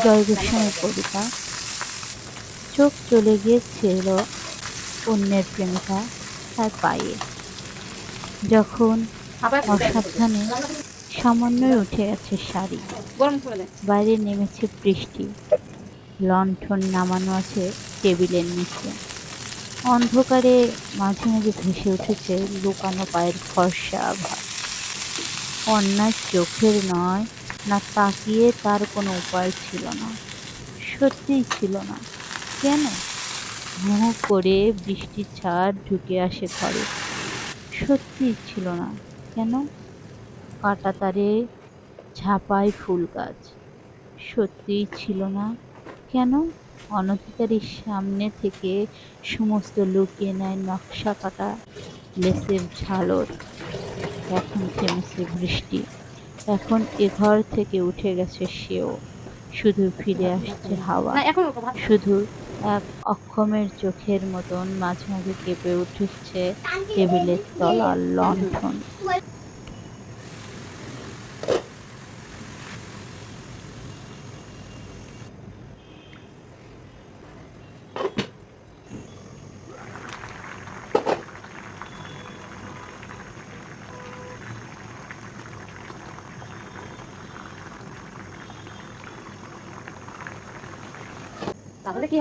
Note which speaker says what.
Speaker 1: জয় গোস্বামীর কবিতা। চোখ চলে গিয়েছিল অন্যের প্রেমিকা তার পায়ে, যখন অসাবধানে সামান্যই উঠে গেছে শাড়ি। বাইরে নেমেছে বৃষ্টি, লণ্ঠন নামানো আছে টেবিলের নিচে। অন্ধকারে মাঝে মাঝে ভেসে উঠেছে লুকানো পায়ের ফর্সা আভাস। অন্যায় চোখের নয়, না তাকিয়ে তার কোনো উপায় ছিল না, সত্যিই ছিল না। কেন? হু হু করে বৃষ্টির ছাট ঢুকে আসে ঘরে। সত্যিই ছিল না। কেন? কাঁটাতারে ঝাঁপায় ফুল গাছ। সত্যিই ছিল না। কেন? অনধিকারীর সামনে থেকে সমস্ত লুকিয়ে নেয় নকশা কাটা লেসের ঝালর। এখন থেমেছে বৃষ্টি, এখন এ ঘর থেকে উঠে গেছে সেও। শুধু ফিরে আসছে হাওয়া, শুধু এক অক্ষমের চোখের মতন মাঝে মাঝে কেঁপে উঠছে টেবিলের তলার লণ্ঠন।
Speaker 2: তাহলে কি